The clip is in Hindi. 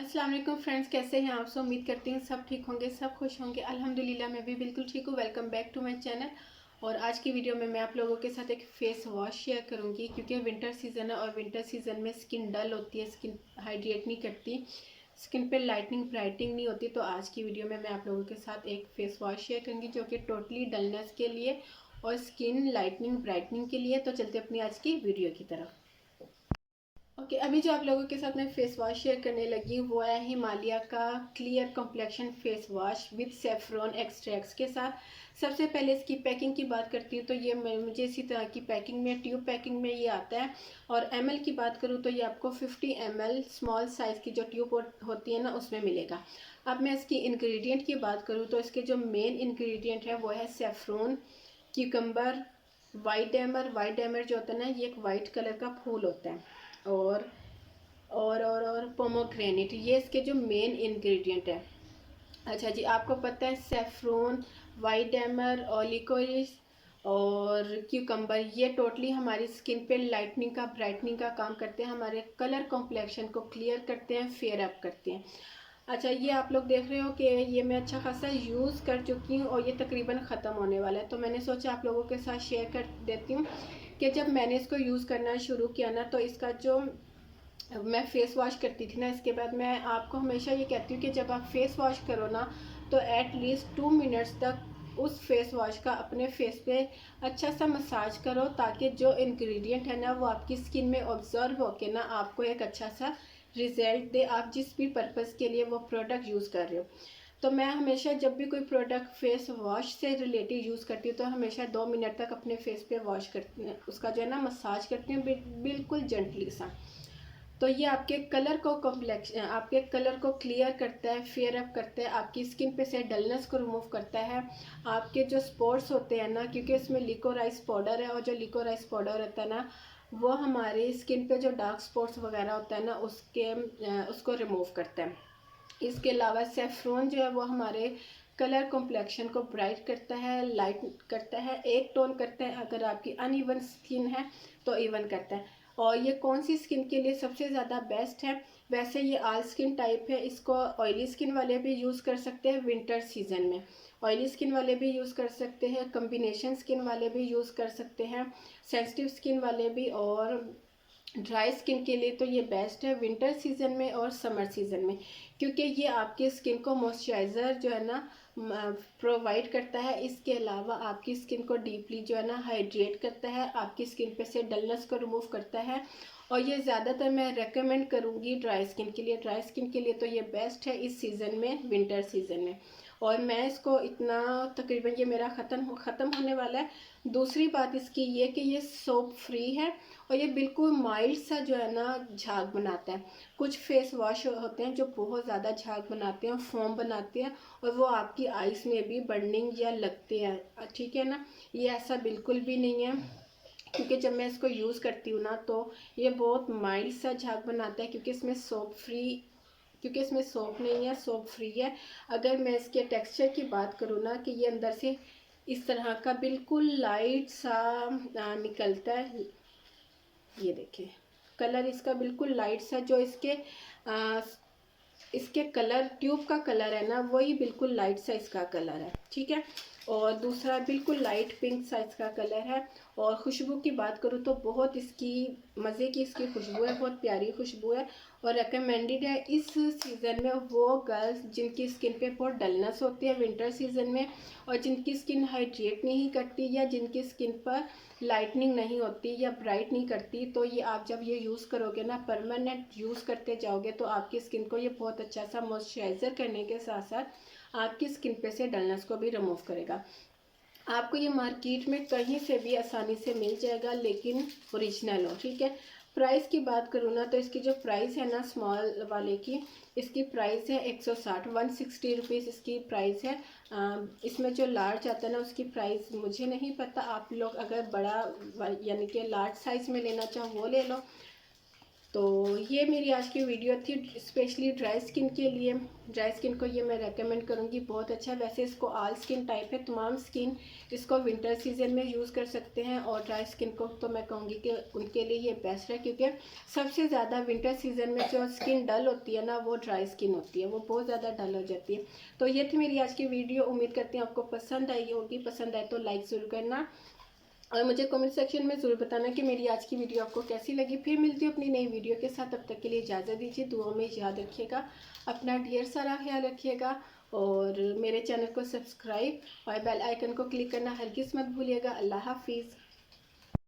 अस्सलाम वालेकुम फ्रेंड्स, कैसे हैं आप सब। उम्मीद करती हूँ सब ठीक होंगे, सब खुश होंगे। अल्हम्दुलिल्लाह मैं भी बिल्कुल ठीक हूँ। Welcome back to my channel. और आज की वीडियो में मैं आप लोगों के साथ एक फेस वॉश शेयर करूँगी, क्योंकि विंटर सीज़न है और विंटर सीज़न में स्किन डल होती है, स्किन हाइड्रेट नहीं करती, स्किन पे लाइटनिंग ब्राइटनिंग नहीं होती। तो आज की वीडियो में मैं आप लोगों के साथ एक फेस वॉश शेयर करूँगी जो कि टोटली डलनेस के लिए और स्किन लाइटनिंग ब्राइटनिंग के लिए। तो चलते अपनी आज की वीडियो की तरफ। ओके अभी जो आप लोगों के साथ मैं फेस वॉश शेयर करने लगी वो है हिमालय का clear complexion face wash with saffron extracts के साथ। सबसे पहले इसकी पैकिंग की बात करती हूँ तो ये मुझे इसी तरह की पैकिंग में, ट्यूब पैकिंग में ये आता है। और ml की बात करूँ तो ये आपको 50 ml स्मॉल साइज़ की जो ट्यूब होती है ना, उसमें मिलेगा। अब मैं इसकी इंग्रेडिएंट की बात करूँ तो इसके जो मेन इंग्रेडिएंट है वो है सेफ्रॉन, क्यूकम्बर, वाइट डैमर जो होता है ना, ये एक वाइट कलर का फूल होता है, और पोमोग्रेनेट, ये इसके जो मेन इंग्रेडिएंट है। अच्छा जी, आपको पता है सेफ्रॉन, वाइट डैमर और लिकोरिस और क्यूकम्बर ये टोटली हमारी स्किन पे लाइटनिंग का, ब्राइटनिंग का काम करते हैं, हमारे कलर कॉम्प्लेक्शन को क्लियर करते हैं, फेयर अप करते हैं। अच्छा, ये आप लोग देख रहे हो कि ये मैं अच्छा खासा यूज़ कर चुकी हूँ और ये तकरीबन ख़त्म होने वाला है। तो मैंने सोचा आप लोगों के साथ शेयर कर देती हूँ कि जब मैंने इसको यूज़ करना शुरू किया ना, तो इसका जो मैं फेस वॉश करती थी ना, इसके बाद मैं आपको हमेशा ये कहती हूँ कि जब आप फेस वॉश करो ना, तो एटलीस्ट 2 मिनट्स तक उस फेस वॉश का अपने फेस पे अच्छा सा मसाज करो, ताकि जो इंग्रेडिएंट है ना वो आपकी स्किन में ऑब्जर्व होके ना आपको एक अच्छा सा रिजल्ट दे, आप जिस भी पर्पज़ के लिए वो प्रोडक्ट यूज़ कर रहे हो। तो मैं हमेशा जब भी कोई प्रोडक्ट फेस वॉश से रिलेटेड यूज़ करती हूँ तो हमेशा 2 मिनट तक अपने फेस पे वॉश करती हूँ, उसका जो है ना मसाज करती हूँ बिल्कुल जेंटली सा। तो ये आपके कलर को आपके कलर को क्लियर करता है, फेयर अप करता है, आपकी स्किन पे से डलनेस को रिमूव करता है। आपके जो स्पॉट्स होते हैं ना, क्योंकि इसमें लिकोराइस पाउडर है, और जो लिकोराइस पाउडर होता है ना वो हमारी स्किन पे जो डार्क स्पॉट्स वगैरह होता है ना उसको रिमूव करता है। इसके अलावा सेफ्रॉन जो है वो हमारे कलर कॉम्प्लेक्शन को ब्राइट करता है, लाइट करता है, एक टोन करता है, अगर आपकी अनइवन स्किन है तो इवन करता है। और ये कौन सी स्किन के लिए सबसे ज़्यादा बेस्ट है, वैसे ये ऑल स्किन टाइप है, इसको ऑयली स्किन वाले भी यूज़ कर सकते हैं, विंटर सीजन में ऑयली स्किन वाले भी यूज़ कर सकते हैं, कम्बिनेशन स्किन वाले भी यूज़ कर सकते हैं, सेंसिटिव स्किन वाले भी, और ड्राई स्किन के लिए तो ये बेस्ट है विंटर सीजन में और समर सीजन में, क्योंकि ये आपकी स्किन को मॉइस्चराइज़र जो है ना प्रोवाइड करता है। इसके अलावा आपकी स्किन को डीपली जो है ना हाइड्रेट करता है, आपकी स्किन पे से डलनेस को रिमूव करता है। और ये ज़्यादातर मैं रेकमेंड करूँगी ड्राई स्किन के लिए। ड्राई स्किन के लिए तो ये बेस्ट है इस सीज़न में, विंटर सीज़न में। और मैं इसको इतना, तकरीबन ये मेरा ख़त्म होने वाला है। दूसरी बात इसकी ये कि ये सोप फ्री है और ये बिल्कुल माइल्ड सा जो है ना झाग बनाता है। कुछ फेस वॉश होते हैं जो बहुत ज़्यादा झाग बनाते हैं, फोम बनाते हैं, और वो आपकी आइज़ में भी बर्निंग या लगते हैं, ठीक है ना। ये ऐसा बिल्कुल भी नहीं है, क्योंकि जब मैं इसको यूज़ करती हूँ ना तो ये बहुत माइल्ड सा झाग बनाता है, क्योंकि इसमें सोप नहीं है, सोप फ्री है। अगर मैं इसके टेक्सचर की बात करूँ ना, कि ये अंदर से इस तरह का बिल्कुल लाइट सा निकलता है। ये देखिए कलर इसका बिल्कुल लाइट सा, जो इसके कलर, ट्यूब का कलर है ना वही बिल्कुल लाइट सा इसका कलर है, ठीक है। और दूसरा बिल्कुल लाइट पिंक सा इसका कलर है। और खुशबू की बात करूँ तो बहुत इसकी मज़े की इसकी खुशबू है, बहुत प्यारी खुशबू है, और रिकमेंडेड है इस सीज़न में वो गर्ल्स जिनकी स्किन पे बहुत डलनेस होती है विंटर सीज़न में, और जिनकी स्किन हाइड्रेट नहीं करती, या जिनकी स्किन पर लाइटनिंग नहीं होती या ब्राइट नहीं करती। तो ये आप जब ये यूज़ करोगे ना, परमानेंट यूज़ करते जाओगे, तो आपकी स्किन को ये बहुत अच्छा सा मॉइस्चराइज़र करने के साथ साथ आपकी स्किन पे से डलनेस को भी रिमूव करेगा। आपको ये मार्केट में कहीं से भी आसानी से मिल जाएगा, लेकिन ओरिजिनल हो, ठीक है। प्राइस की बात करूँ ना, तो इसकी जो प्राइस है ना स्मॉल वाले की, इसकी प्राइस है 160, 160 रुपीज़ इसकी प्राइस है। इसमें जो लार्ज आता है ना उसकी प्राइस मुझे नहीं पता, आप लोग अगर बड़ा यानी कि लार्ज साइज़ में लेना चाहो वो ले लो। तो ये मेरी आज की वीडियो थी स्पेशली ड्राई स्किन के लिए। ड्राई स्किन को ये मैं रेकमेंड करूँगी, बहुत अच्छा है। वैसे इसको ऑल स्किन टाइप है, तमाम स्किन इसको विंटर सीजन में यूज़ कर सकते हैं, और ड्राई स्किन को तो मैं कहूँगी कि उनके लिए ये बेस्ट है, क्योंकि सबसे ज़्यादा विंटर सीजन में जो स्किन डल होती है ना, वो ड्राई स्किन होती है, वो बहुत ज़्यादा डल हो जाती है। तो ये थी मेरी आज की वीडियो, उम्मीद करती हूँ आपको पसंद आई होगी। पसंद आए तो लाइक ज़रूर करना, और मुझे कमेंट सेक्शन में ज़रूर बताना कि मेरी आज की वीडियो आपको कैसी लगी। फिर मिलती हूँ अपनी नई वीडियो के साथ, तब तक के लिए इजाज़त दीजिए। दुआ में याद रखिएगा, अपना ढेर सारा ख्याल रखिएगा, और मेरे चैनल को सब्सक्राइब और बेल आइकन को क्लिक करना हरगिज़ मत भूलिएगा। अल्लाह हाफिज़।